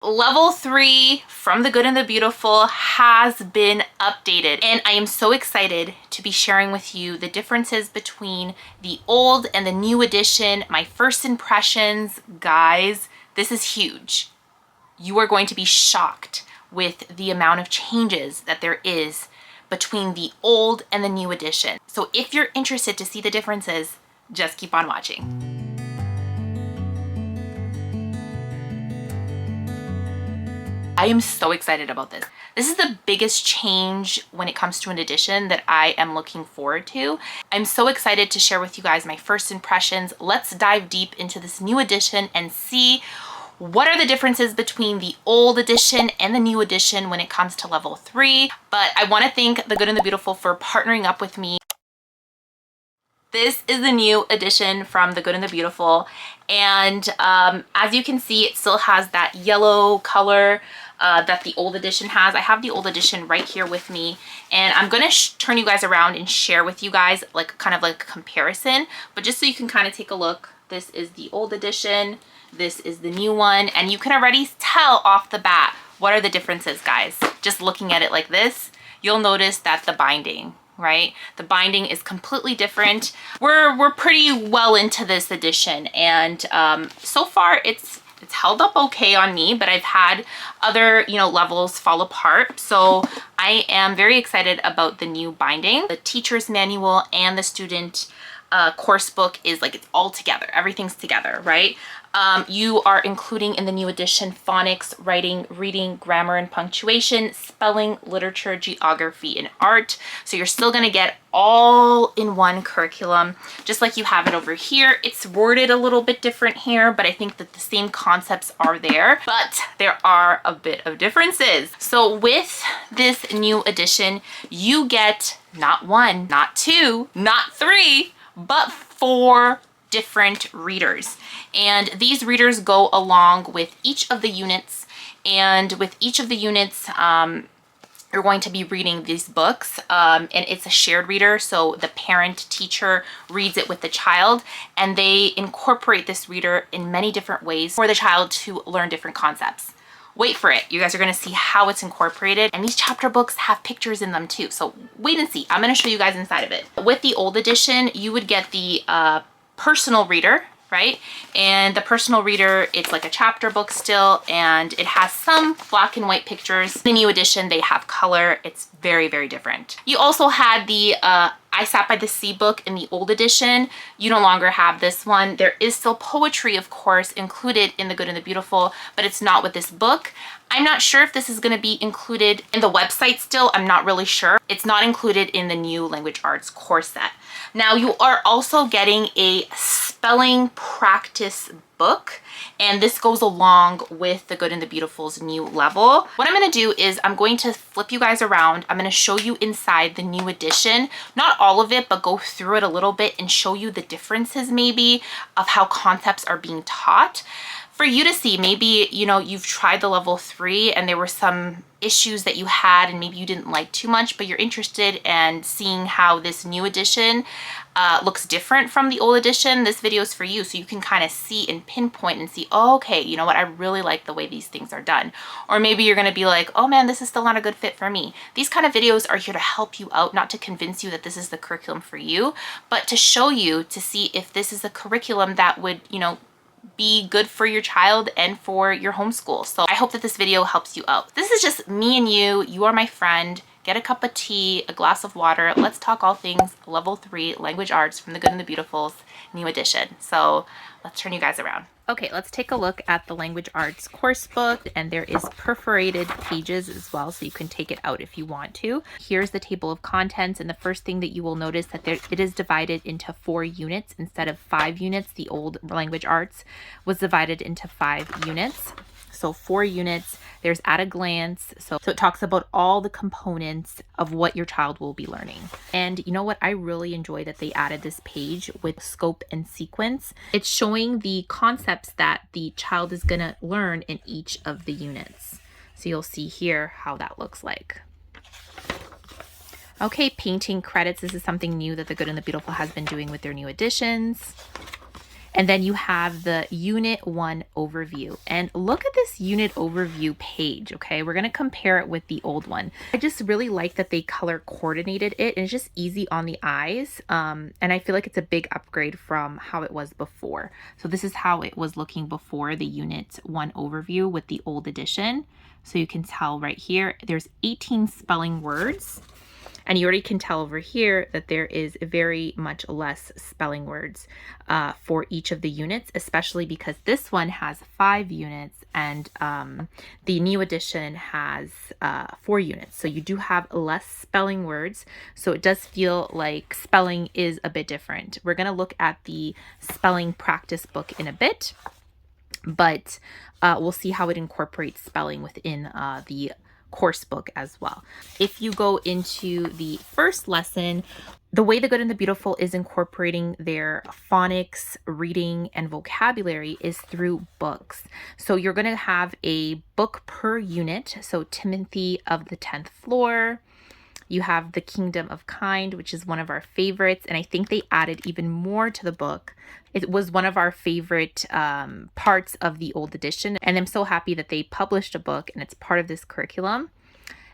Level 3 from The Good and the Beautiful has been updated, and I am so excited to be sharing with you the differences between the old and the new edition. My first impressions, guys, this is huge. You are going to be shocked with the amount of changes that there is between the old and the new edition. So if you're interested to see the differences, just keep on watching. I am so excited about this. This is the biggest change when it comes to an edition that I am looking forward to. I'm so excited to share with you guys my first impressions. Let's dive deep into this new edition and see what are the differences between the old edition and the new edition when it comes to level 3. But I want to thank The Good and the Beautiful for partnering up with me. This is the new edition from The Good and the Beautiful, and as you can see, it still has that yellow color that the old edition has. I have the old edition right here with me, and I'm gonna turn you guys around and share with you guys like kind of like a comparison, but just so you can kind of take a look. This is the old edition, this is the new one, and you can already tell off the bat what are the differences, guys. Just looking at it like this, you'll notice that the binding, right? The binding is completely different. We're pretty well into this edition, and so far it's held up okay on me, but I've had other, levels fall apart. So I am very excited about the new binding. The teacher's manual and the student course book is like, it's all together. Everything's together, right? You are including in the new edition phonics, writing, reading, grammar and punctuation, spelling, literature, geography, and art. So you're still gonna get all in one curriculum, just like you have it over here. It's worded a little bit different here, but I think that the same concepts are there, but there are a bit of differences. So with this new edition, you get not 1, not 2, not 3, but 4 different readers, and these readers go along with each of the units, and with each of the units you're going to be reading these books, and it's a shared reader, so the parent teacher reads it with the child, and they incorporate this reader in many different ways for the child to learn different concepts. Wait for it. You guys are going to see how it's incorporated, and these chapter books have pictures in them too, so wait and see. I'm going to show you guys inside of it. With the old edition, you would get the personal reader, right? And the personal reader, it's like a chapter book still, and it has some black and white pictures. The new edition, they have color. It's very, very different. You also had the I Sat by the Sea book in the old edition. You no longer have this one. There is still poetry, of course, included in The Good and the Beautiful, but it's not with this book. I'm not sure if this is going to be included in the website still. I'm not really sure. It's not included in the new language arts course set. Now you are also getting a spelling practice book, and this goes along with The Good and the Beautiful's new level. What I'm going to do is I'm going to flip you guys around. I'm going to show you inside the new edition, not all of it, but go through it a little bit and show you the differences maybe of how concepts are being taught. For you to see, maybe, you've tried the level 3 and there were some issues that you had and maybe you didn't like too much, but you're interested in seeing how this new edition looks different from the old edition. This video is for you, so you can kind of see and pinpoint and see, oh, okay, you know what, I really like the way these things are done. Or maybe you're going to be like, oh man, this is still not a good fit for me. These kind of videos are here to help you out, not to convince you that this is the curriculum for you, but to show you, to see if this is a curriculum that would, be good for your child and for your homeschool. So I hope that this video helps you out. This is just me and you. You are my friend. Get a cup of tea, a glass of water. Let's talk all things level 3 language arts from The Good and the Beautiful's new edition. So let's turn you guys around. Okay, let's take a look at the language arts course book, and there is perforated pages as well, so you can take it out if you want to. Here's the table of contents, and the first thing that you will notice that it is divided into 4 units instead of 5 units. The old language arts was divided into 5 units. So 4 units. There's at a glance. So it talks about all the components of what your child will be learning. And you know what? I really enjoy that they added this page with scope and sequence. It's showing the concepts that the child is going to learn in each of the units. So you'll see here how that looks like. Okay, painting credits. This is something new that The Good and the Beautiful has been doing with their new editions. And then you have the Unit 1 overview. And look at this Unit overview page, okay? We're going to compare it with the old one. I just really like that they color coordinated it, and it's just easy on the eyes. And I feel like it's a big upgrade from how it was before. So this is how it was looking before the Unit 1 overview with the old edition. So you can tell right here, there's 18 spelling words. And you already can tell over here that there is very much less spelling words for each of the units, especially because this one has 5 units and the new edition has 4 units. So you do have less spelling words. So it does feel like spelling is a bit different. We're going to look at the spelling practice book in a bit, but we'll see how it incorporates spelling within the course book as well. If you go into the first lesson, the way the Good and the Beautiful is incorporating their phonics, reading, and vocabulary is through books. So you're going to have a book per unit. So Timothy of the 10th Floor. You have The Kingdom of Kind, which is one of our favorites. And I think they added even more to the book. It was one of our favorite parts of the old edition. And I'm so happy that they published a book and it's part of this curriculum.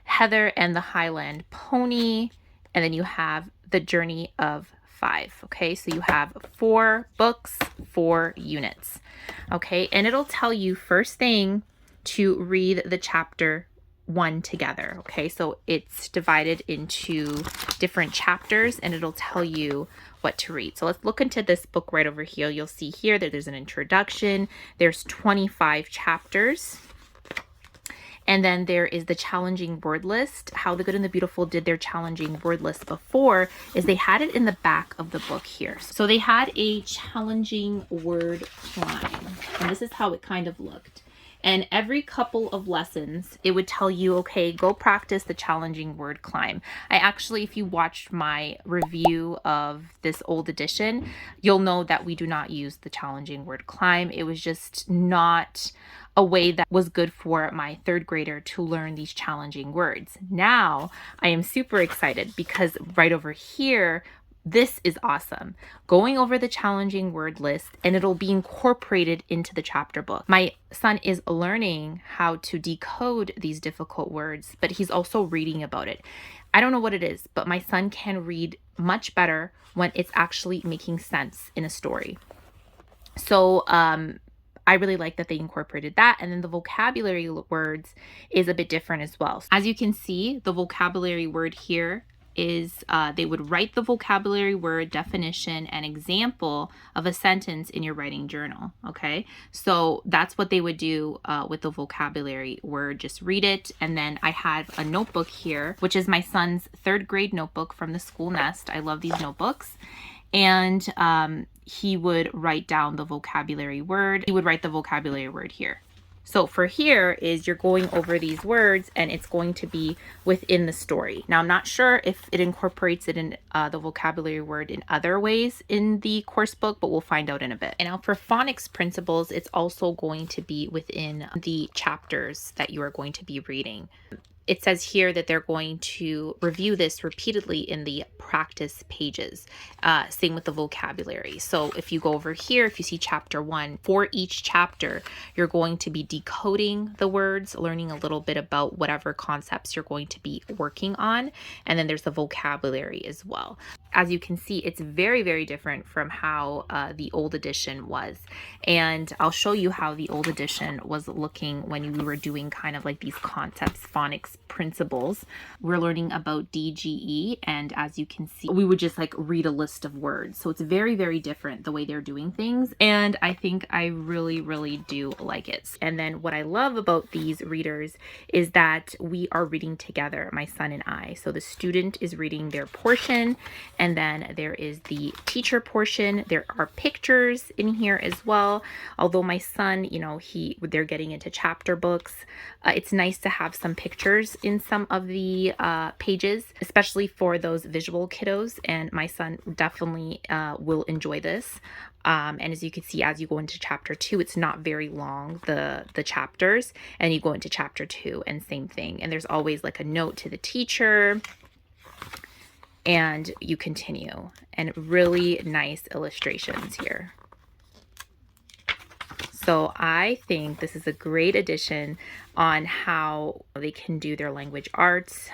Heather and the Highland Pony. And then you have The Journey of 5. Okay, so you have 4 books, 4 units. Okay, and it'll tell you first thing to read the chapter 1 together. Okay, so it's divided into different chapters and it'll tell you what to read. So let's look into this book right over here. You'll see here that there's an introduction. There's 25 chapters. And then there is the challenging word list. How the Good and the Beautiful did their challenging word list before is they had it in the back of the book here. So they had a challenging word climb. And this is how it kind of looked. And every couple of lessons, it would tell you, okay, go practice the challenging word climb. I actually, if you watched my review of this old edition, you'll know that we do not use the challenging word climb. It was just not a way that was good for my 3rd grader to learn these challenging words. Now, I am super excited because right over here, this is awesome. Going over the challenging word list and it'll be incorporated into the chapter book. My son is learning how to decode these difficult words, but he's also reading about it. I don't know what it is, but my son can read much better when it's actually making sense in a story. So, I really like that they incorporated that. And then the vocabulary words is a bit different as well. As you can see, the vocabulary word here is they would write the vocabulary word, definition, and example of a sentence in your writing journal. Okay, so that's what they would do with the vocabulary word. Just read it. And then I have a notebook here, which is my son's 3rd grade notebook from the school nest. I love these notebooks. And he would write down the vocabulary word. He would write the vocabulary word here. So for here is you're going over these words and it's going to be within the story. Now, I'm not sure if it incorporates it in the vocabulary word in other ways in the course book, but we'll find out in a bit. And now for phonics principles, it's also going to be within the chapters that you are going to be reading. It says here that they're going to review this repeatedly in the practice pages. Same with the vocabulary. So if you go over here, if you see chapter 1, for each chapter, you're going to be decoding the words, learning a little bit about whatever concepts you're going to be working on. And then there's the vocabulary as well. As you can see, it's very, very different from how the old edition was. And I'll show you how the old edition was looking when we were doing kind of like these concepts, phonics principles. We're learning about DGE, and as you can see, we would just like read a list of words. So it's very, very different the way they're doing things. And I think I really, really do like it. And then what I love about these readers is that we are reading together, my son and I. So the student is reading their portion, and then there is the teacher portion. There are pictures in here as well. Although my son, you know, they're getting into chapter books. It's nice to have some pictures in some of the pages, especially for those visual kiddos. And my son definitely will enjoy this. And as you can see, as you go into chapter 2, it's not very long, the chapters, and you go into chapter 2 and same thing. And there's always like a note to the teacher. And you continue, and really nice illustrations here. So I think this is a great addition on how they can do their language arts,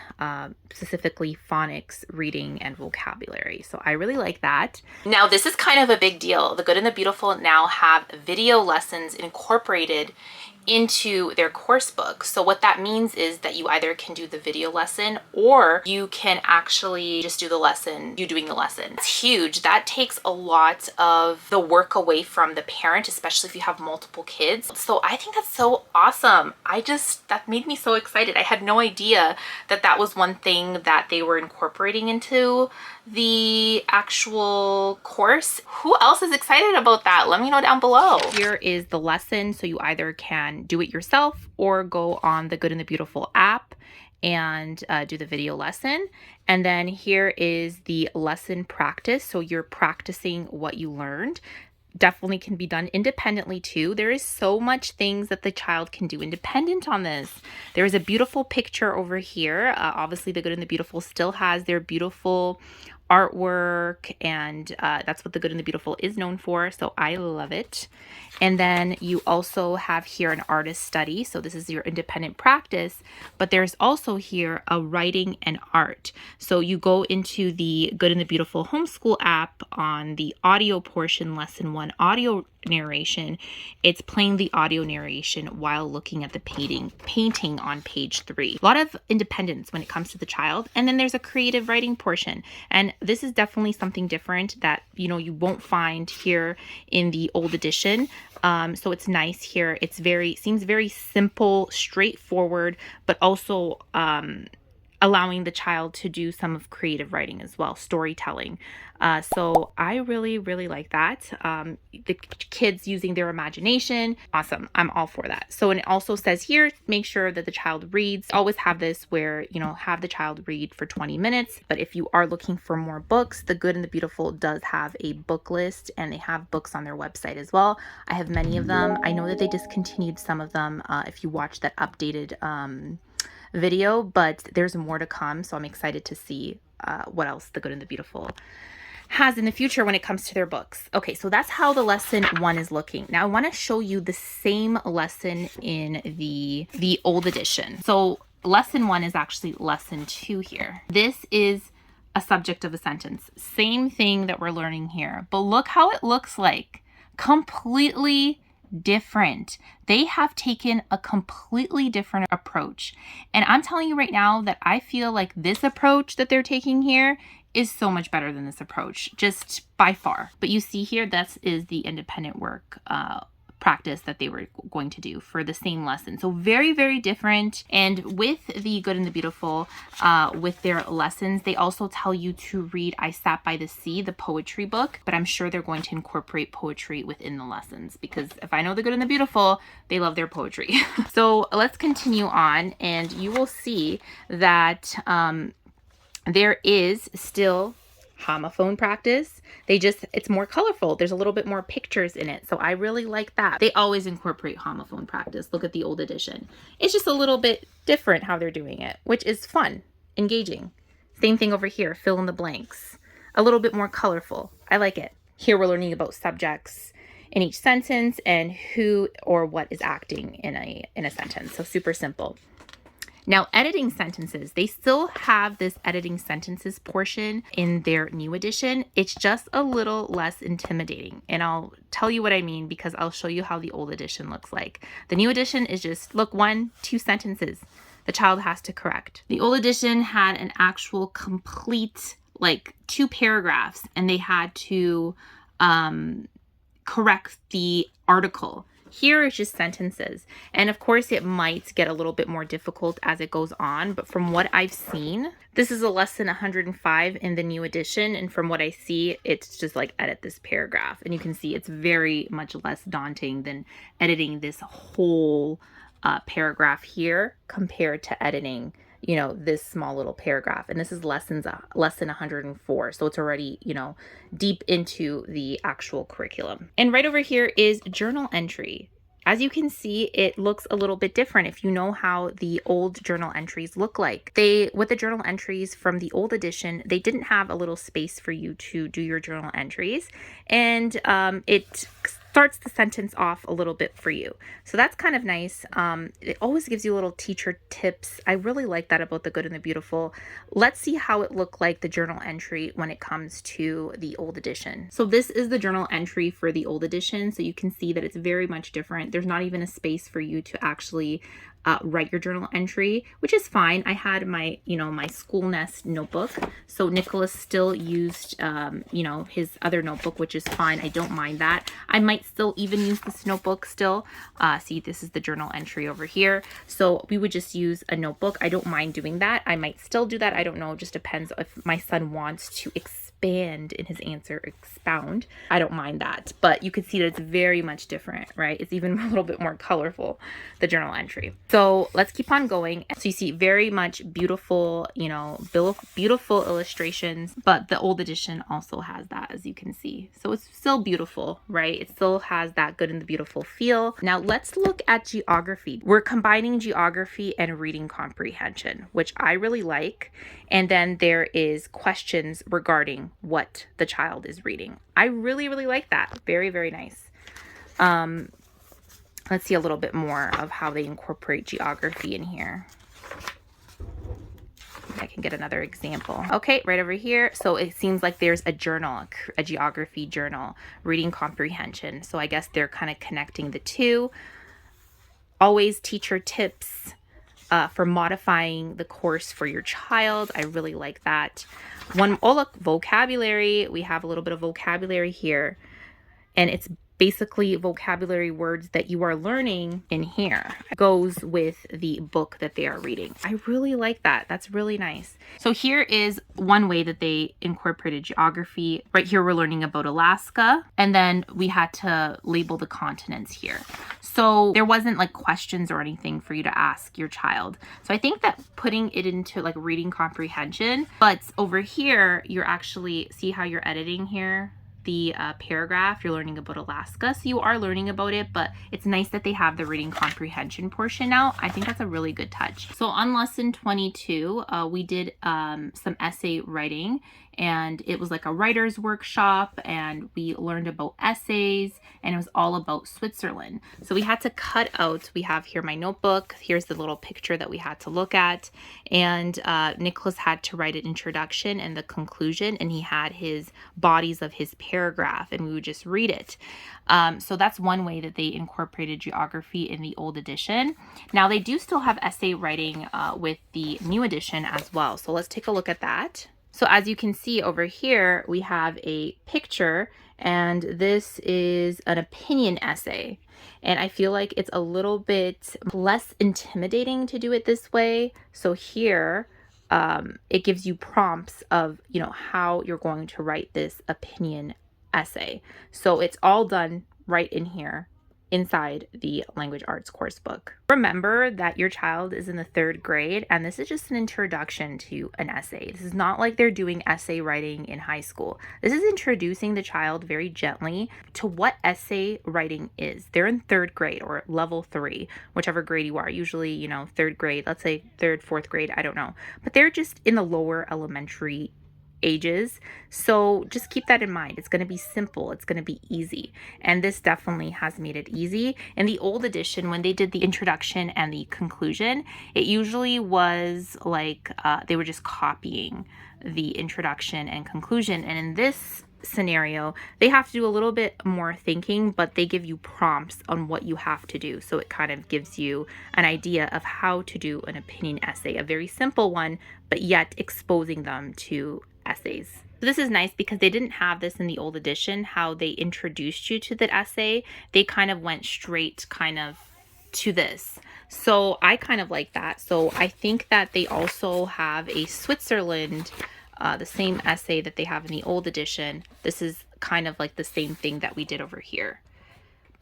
specifically phonics, reading, and vocabulary. So I really like that. Now, this is kind of a big deal. The Good and the Beautiful now have video lessons incorporated into their course book. So what that means is that you either can do the video lesson or you can actually just do the lesson, you doing the lesson. It's huge. That takes a lot of the work away from the parent, especially if you have multiple kids. So I think that's so awesome. That made me so excited. I had no idea that that was one thing that they were incorporating into the actual course. Who else is excited about that? Let me know down below. Here is the lesson. So you either can do it yourself or go on the Good and the Beautiful app and do the video lesson. And then here is the lesson practice. So you're practicing what you learned. Definitely can be done independently too. There is so much things that the child can do independent on this. There is a beautiful picture over here. Obviously, the Good and the Beautiful still has their beautiful artwork, and that's what the Good and the Beautiful is known for. So I love it. And then you also have here an artist study. So this is your independent practice, but there's also here a writing and art. So you go into the Good and the Beautiful Homeschool app on the audio portion, lesson 1 audio narration. It's playing the audio narration while looking at the painting on page 3. A lot of independence when it comes to the child. And then there's a creative writing portion. And this is definitely something different that, you know, you won't find here in the old edition. So it's nice here. It's seems very simple, straightforward, but also allowing the child to do some of creative writing as well, storytelling. So I really, really like that. The kids using their imagination. Awesome. I'm all for that. So, and it also says here, make sure that the child reads. Always have this where, you know, have the child read for 20 minutes. But if you are looking for more books, the Good and the Beautiful does have a book list, and they have books on their website as well. I have many of them. I know that they discontinued some of them if you watch that updated video, but there's more to come. So I'm excited to see what else the Good and the Beautiful has in the future when it comes to their books. Okay, so that's how the lesson 1 is looking. Now I want to show you the same lesson in the old edition. So lesson 1 is actually lesson 2 here. This is a subject of a sentence. Same thing that we're learning here, but look how it looks like. Completely different. They have taken a completely different approach. And I'm telling you right now that I feel like this approach that they're taking here is so much better than this approach, just by far. But you see here, that is the independent work practice that they were going to do for the same lesson. So very, very different. And with the Good and the Beautiful, with their lessons, they also tell you to read I Sat by the Sea, the poetry book, but I'm sure they're going to incorporate poetry within the lessons, because if I know the Good and the Beautiful, they love their poetry. So let's continue on, and you will see that there is still homophone practice. It's more colorful. There's a little bit more pictures in it. So I really like that. They always incorporate homophone practice. Look at the old edition. It's just a little bit different how they're doing it, which is fun, engaging. Same thing over here, fill in the blanks. A little bit more colorful. I like it. Here we're learning about subjects in each sentence and who or what is acting in a sentence. So super simple. Now, editing sentences, they still have this editing sentences portion in their new edition. It's just a little less intimidating. And I'll tell you what I mean, because I'll show you how the old edition looks like. The new edition is just, look, 1, 2 sentences the child has to correct. The old edition had an actual complete, like 2 paragraphs, and they had to correct the article. Here is just sentences. And of course, it might get a little bit more difficult as it goes on. But from what I've seen, this is a lesson 105 in the new edition. And from what I see, it's just like edit this paragraph. And you can see it's very much less daunting than editing this whole paragraph here compared to editing, you know, this small little paragraph. And this is lesson 104. So it's already, you know, deep into the actual curriculum. And right over here is journal entry. As you can see, it looks a little bit different if you know how the old journal entries look like. With the journal entries from the old edition, they didn't have a little space for you to do your journal entries. And it starts the sentence off a little bit for you. So that's kind of nice. It always gives you little teacher tips. I really like that about the Good and the Beautiful. Let's see how it looked like the journal entry when it comes to the old edition. So this is the journal entry for the old edition. So you can see that it's very much different. There's not even a space for you to actually write your journal entry, which is fine. I had my, my School Nest notebook. So Nicholas still used, his other notebook, which is fine. I don't mind that. I might still even use this notebook still. See, this is the journal entry over here. So we would just use a notebook. I don't mind doing that. I might still do that. I don't know. It just depends if my son wants to expand in his answer, expound. I don't mind that, but you can see that it's very much different, right? It's even a little bit more colorful, the journal entry. So let's keep on going. So you see very much beautiful, beautiful illustrations, but the old edition also has that, as you can see. So it's still beautiful, right? It still has that Good and the Beautiful feel. Now let's look at geography. We're combining geography and reading comprehension, which I really like. And then there is questions regarding what the child is reading. I really, really like that. Very, very nice. Let's see a little bit more of how they incorporate geography in here. I can get another example. Okay, right over here. So it seems like there's a journal, a geography journal, reading comprehension. So I guess they're kind of connecting the two. Always teacher tips for modifying the course for your child. I really like that. Look, vocabulary. We have a little bit of vocabulary here. And it's basically vocabulary words that you are learning in here. It goes with the book that they are reading. I really like that. That's really nice. So here is one way that they incorporated geography. Right here we're learning about Alaska, and then we had to label the continents here. So there wasn't like questions or anything for you to ask your child. So I think that putting it into like reading comprehension, but over here you're actually, see how you're editing here? The paragraph, you're learning about Alaska, so you are learning about it, but it's nice that they have the reading comprehension portion now. I think that's a really good touch. So on lesson 22, we did some essay writing, and it was like a writer's workshop, and we learned about essays, and it was all about Switzerland. So we had to cut out, we have here my notebook, here's the little picture that we had to look at, and Nicholas had to write an introduction and the conclusion, and he had his bodies of his paragraph, and we would just read it. So that's one way that they incorporated geography in the old edition. Now they do still have essay writing with the new edition as well. So let's take a look at that. So as you can see over here, we have a picture, and this is an opinion essay. And I feel like it's a little bit less intimidating to do it this way. So here, it gives you prompts of, how you're going to write this opinion essay. So it's all done right in here inside the language arts course book. Remember that your child is in the 3rd grade, and this is just an introduction to an essay. This is not like they're doing essay writing in high school. This is introducing the child very gently to what essay writing is. They're in 3rd grade or level 3, whichever grade you are. Usually, 3rd grade, let's say 3rd, 4th grade, I don't know. But they're just in the lower elementary ages. So just keep that in mind. It's going to be simple. It's going to be easy. And this definitely has made it easy. In the old edition, when they did the introduction and the conclusion, it usually was like they were just copying the introduction and conclusion. And in this scenario, they have to do a little bit more thinking, but they give you prompts on what you have to do. So it kind of gives you an idea of how to do an opinion essay, a very simple one, but yet exposing them to essays. So this is nice because they didn't have this in the old edition, how they introduced you to the essay. They kind of went straight kind of to this. So I kind of like that. So I think that they also have a Switzerland, the same essay that they have in the old edition. This is kind of like the same thing that we did over here.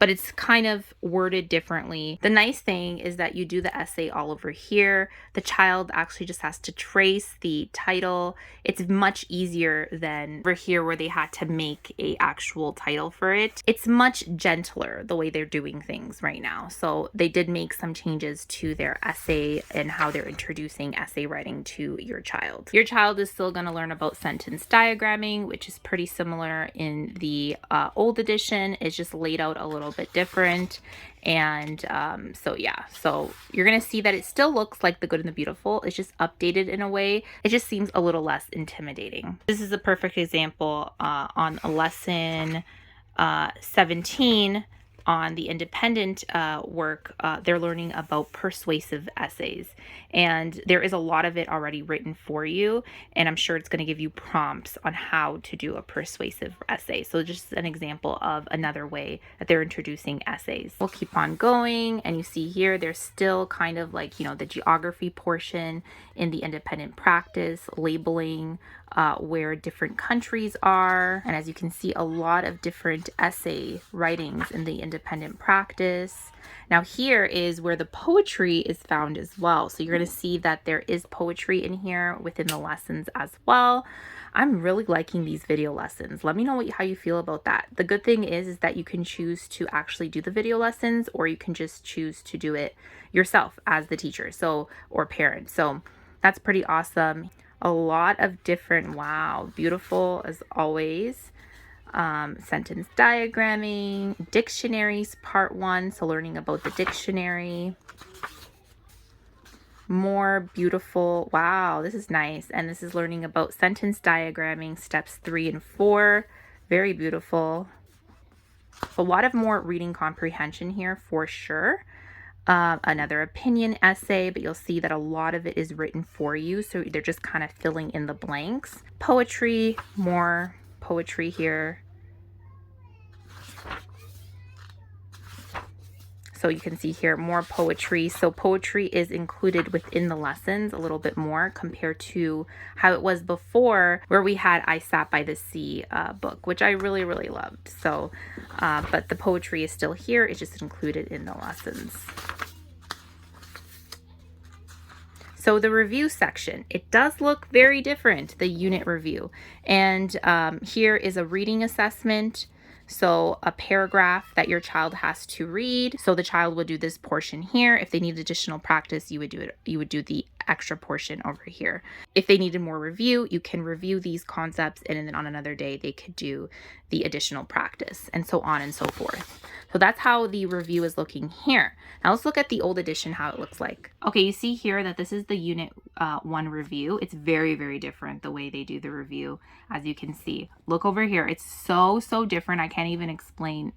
but it's kind of worded differently. The nice thing is that you do the essay all over here. The child actually just has to trace the title. It's much easier than over here where they had to make a actual title for it. It's much gentler the way they're doing things right now. So they did make some changes to their essay and how they're introducing essay writing to your child. Your child is still going to learn about sentence diagramming, which is pretty similar in the old edition. It's just laid out a little bit different. And so yeah, so you're gonna see that it still looks like The Good and the Beautiful. It's just updated in a way. It just seems a little less intimidating. This is a perfect example on lesson 17 on the independent work. They're learning about persuasive essays, and there is a lot of it already written for you, and I'm sure it's going to give you prompts on how to do a persuasive essay. So just an example of another way that they're introducing essays. We'll keep on going, and you see here there's still kind of like, you know, the geography portion in the independent practice, labeling where different countries are. And as you can see, a lot of different essay writings in the independent practice. Now here is where the poetry is found as well. So you're going to see that there is poetry in here within the lessons as well. I'm really liking these video lessons. Let me know how you feel about that. The good thing is that you can choose to actually do the video lessons, or you can just choose to do it yourself as the teacher, so, or parent. So that's pretty awesome. A lot of different, wow, beautiful as always. Sentence diagramming, dictionaries part 1, so learning about the dictionary. More beautiful, wow, this is nice. And this is learning about sentence diagramming, steps 3 and 4. Very beautiful. A lot of more reading comprehension here for sure. Another opinion essay, but you'll see that a lot of it is written for you, so they're just kind of filling in the blanks. Poetry, more poetry here. So you can see here more poetry. So poetry is included within the lessons a little bit more compared to how it was before, where we had I Sat by the Sea book, which I really, really loved. So, but the poetry is still here. It's just included in the lessons. So the review section, it does look very different, the unit review. And here is a reading assessment. So a paragraph that your child has to read. So the child would do this portion here. If they need additional practice, you would do it. You would do the extra portion over here. If they needed more review, you can review these concepts, and then on another day they could do the additional practice, and so on and so forth. So that's how the review is looking here. Now let's look at the old edition, how it looks like. Okay, you see here that this is the unit 1 review. It's very, very different the way they do the review, as you can see. Look over here. It's so different. I can't even explain.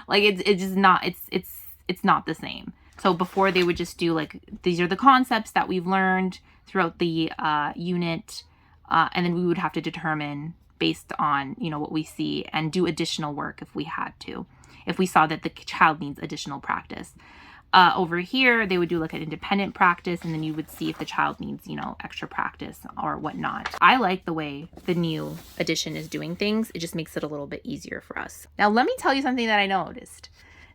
Like it's just not, it's not the same. So before they would just do like, these are the concepts that we've learned throughout the unit, and then we would have to determine based on, you know, what we see and do additional work if we had to, if we saw that the child needs additional practice. Over here, they would do like an independent practice, and then you would see if the child needs, you know, extra practice or whatnot. I like the way the new edition is doing things. It just makes it a little bit easier for us. Now, let me tell you something that I noticed.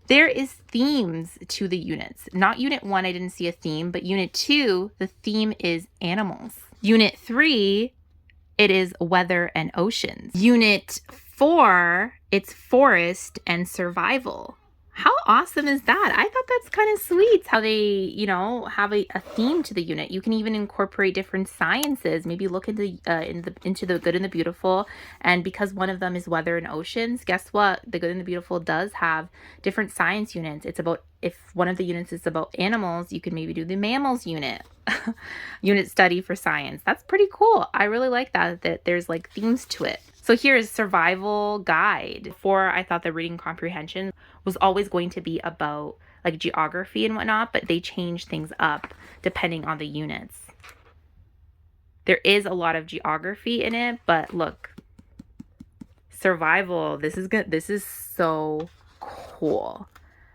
There is themes to the units. Not unit 1, I didn't see a theme, but unit 2, the theme is animals. Unit 3, it is weather and oceans. Unit 4, it's forest and survival. How awesome is that? I thought that's kind of sweet how they, you know, have a theme to the unit. You can even incorporate different sciences, maybe look into the Good and the Beautiful. And because one of them is weather and oceans, guess what? The Good and the Beautiful does have different science units. It's about, if one of the units is about animals, you can maybe do the mammals unit. Unit study for science. That's pretty cool. I really like that there's like themes to it. So here's survival guide. Before, I thought the reading comprehension was always going to be about like geography and whatnot, but they changed things up depending on the units. There is a lot of geography in it, but look, survival, this is good. This is so cool.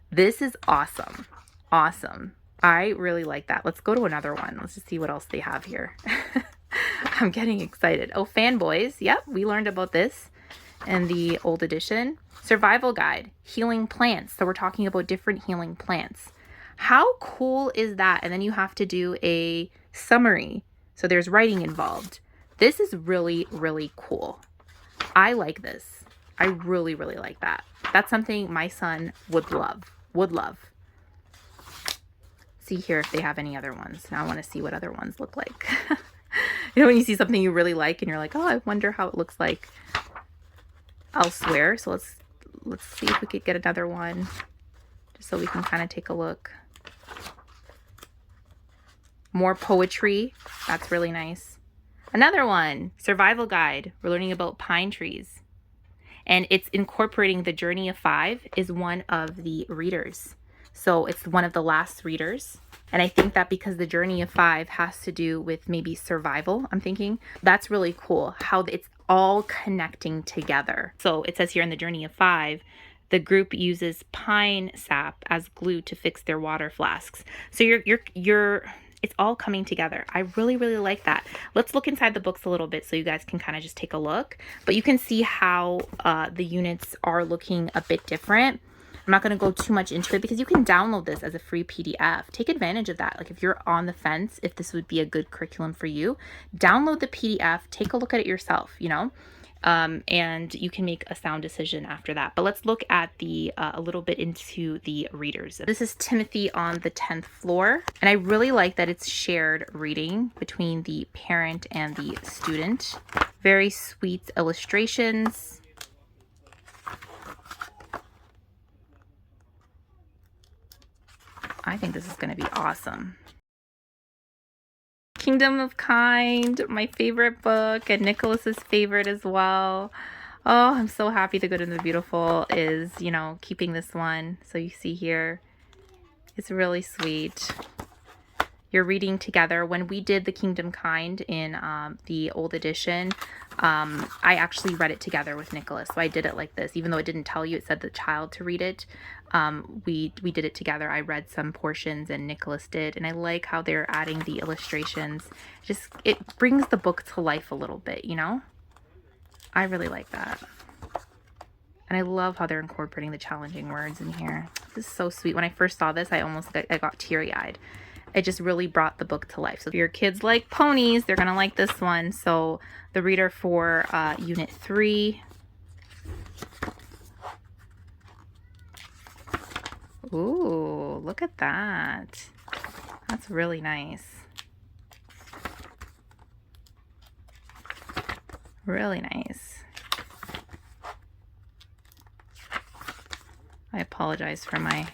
This is awesome. Awesome. I really like that. Let's go to another one. Let's just see what else they have here. I'm getting excited. Oh, fanboys. Yep, we learned about this and the old edition. Survival guide, healing plants. So we're talking about different healing plants. How cool is that? And then you have to do a summary. So there's writing involved. This is really, really cool. I like this. I really, really like that. That's something my son would love. Would love. See here if they have any other ones. Now I want to see what other ones look like. You know, when you see something you really like and you're like, oh, I wonder how it looks like elsewhere. So let's see if we could get another one just so we can kind of take a look. More poetry. That's really nice. Another one, survival guide. We're learning about pine trees. And it's incorporating the Journey of 5 is one of the readers. So it's one of the last readers. And I think that because the Journey of 5 has to do with maybe survival, I'm thinking, that's really cool how it's all connecting together. So it says here in the Journey of 5, the group uses pine sap as glue to fix their water flasks. So it's all coming together. I really, really like that. Let's look inside the books a little bit so you guys can kind of just take a look. But you can see how the units are looking a bit different. I'm not going to go too much into it because you can download this as a free PDF. Take advantage of that. Like if you're on the fence, if this would be a good curriculum for you, download the PDF, take a look at it yourself, you know, and you can make a sound decision after that. But let's look at the a little bit into the readers. This is Timothy on the 10th floor. And I really like that it's shared reading between the parent and the student. Very sweet illustrations. I think this is going to be awesome. Kingdom of Kind, my favorite book, and Nicholas's favorite as well. Oh, I'm so happy The Good and the Beautiful is, you know, keeping this one. So you see here, it's really sweet. You're reading together. When we did The Kingdom Kind in the old edition, I actually read it together with Nicholas. So I did it like this, even though it didn't tell you, it said the child to read it. We did it together. I read some portions and Nicholas did, and I like how they're adding the illustrations. It brings the book to life a little bit, you know? I really like that. And I love how they're incorporating the challenging words in here. This is so sweet. When I first saw this, I got teary-eyed. It just really brought the book to life. So if your kids like ponies, they're gonna like this one. So the reader for Unit 3. Ooh, look at that. That's really nice. Really nice. I apologize for my...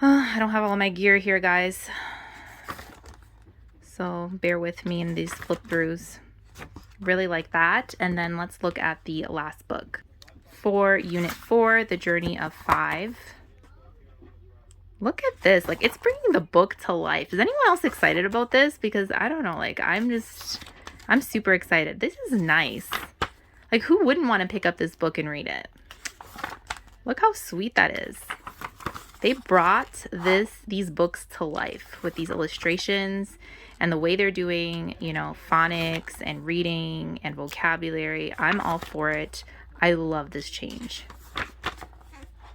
I don't have all my gear here, guys. So bear with me in these flip throughs. Really like that. And then let's look at the last book. For Unit 4, The Journey of 5. Look at this. Like, it's bringing the book to life. Is anyone else excited about this? Because I don't know, like, I'm super excited. This is nice. Like, who wouldn't want to pick up this book and read it? Look how sweet that is. They brought these books to life with these illustrations and the way they're doing, you know, phonics and reading and vocabulary. I'm all for it. I love this change.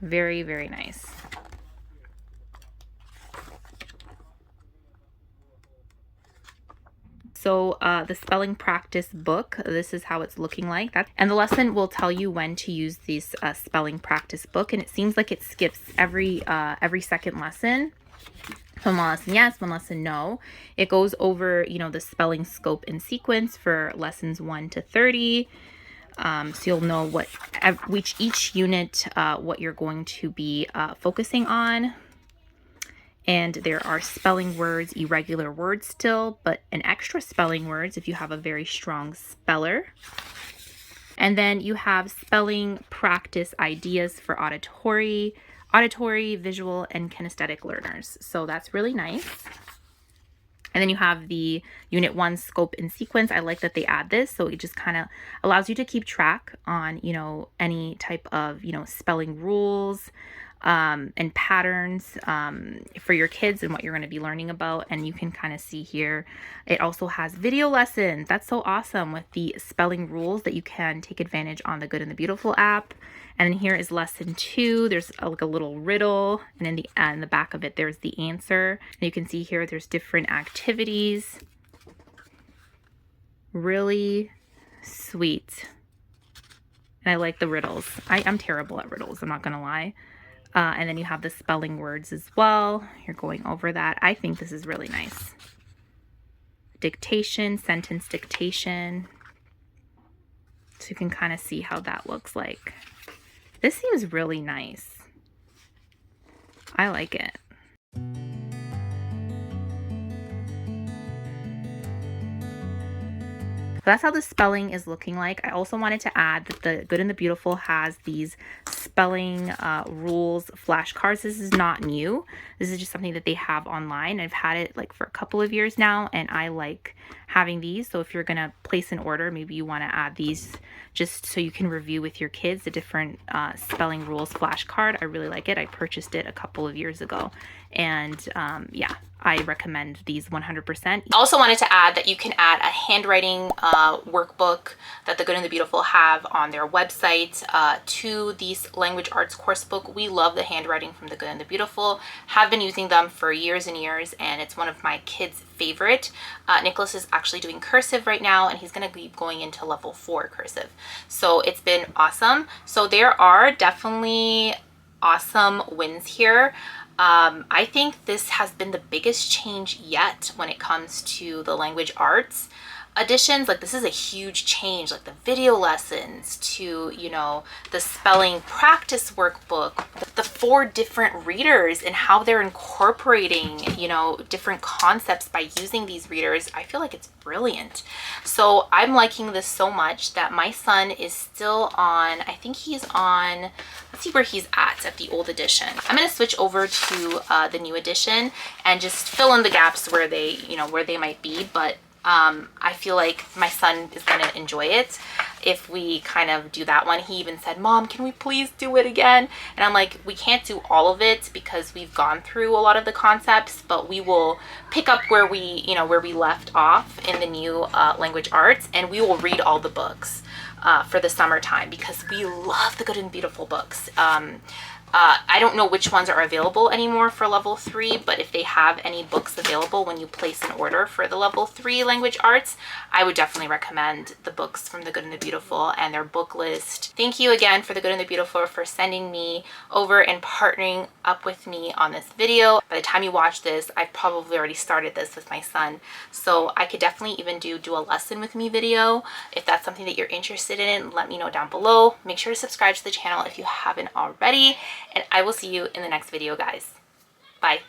Very, very nice. So the spelling practice book, this is how it's looking like. And the lesson will tell you when to use this spelling practice book. And it seems like it skips every second lesson. One lesson yes, one lesson no. It goes over, you know, the spelling scope and sequence for lessons 1 to 30. So you'll know what each unit, what you're going to be focusing on. And there are spelling words, irregular words still, but an extra spelling words if you have a very strong speller. And then you have spelling practice ideas for auditory, visual, and kinesthetic learners. So that's really nice. And then you have the Unit 1 scope and sequence. I like that they add this. So it just kind of allows you to keep track on, you know, any type of, you know, spelling rules, and patterns for your kids and what you're going to be learning about. And you can kind of see here, it also has video lessons. That's so awesome, with the spelling rules that you can take advantage on the Good and the Beautiful app. And then here is lesson 2. There's like a little riddle, and in the back of it, there's the answer. And you can see here, there's different activities. Really sweet. And I like the riddles. I'm terrible at riddles, I'm not gonna lie. And then you have the spelling words as well. You're going over that. I think this is really nice. Dictation, sentence dictation. So you can kind of see how that looks like. This seems really nice. I like it. So that's how the spelling is looking like. I also wanted to add that the Good and the Beautiful has these spelling rules flashcards. This is not new. This is just something that they have online. I've had it like for a couple of years now, and I like having these. So if you're gonna place an order, maybe you want to add these just so you can review with your kids the different spelling rules flashcard. I really like it. I purchased it a couple of years ago, and yeah, I recommend these 100%. I also wanted to add that you can add a handwriting workbook that the Good and the Beautiful have on their website to these language arts course book. We love the handwriting from the Good and the Beautiful. Have been using them for years and years, and it's one of my kids' favorite. Nicholas is actually doing cursive right now, and he's going to be going into level 4 cursive. So it's been awesome. So there are definitely awesome wins here. I think this has been the biggest change yet when it comes to the language arts additions. Like, this is a huge change, like the video lessons to, you know, the spelling practice workbook, the 4 different readers and how they're incorporating, you know, different concepts by using these readers. I feel like it's brilliant. So I'm liking this so much that my son is still on, I think he's on, let's see where he's at the old edition. I'm going to switch over to the new edition and just fill in the gaps where they, you know, where they might be. But I feel like my son is going to enjoy it if we kind of do that one. He even said, "Mom, can we please do it again?" And I'm like, we can't do all of it because we've gone through a lot of the concepts, but we will pick up where we, you know, where we left off in the new language arts, and we will read all the books for the summertime because we love the Good and Beautiful books. I don't know which ones are available anymore for level 3, but if they have any books available when you place an order for the level 3 language arts, I would definitely recommend the books from the Good and the Beautiful and their book list. Thank you again for the Good and the Beautiful for sending me over and partnering up with me on this video. By the time you watch this, I've probably already started this with my son, so I could definitely even do a lesson with me video. If that's something that you're interested in, let me know down below. Make sure to subscribe to the channel if you haven't already. And I will see you in the next video, guys. Bye.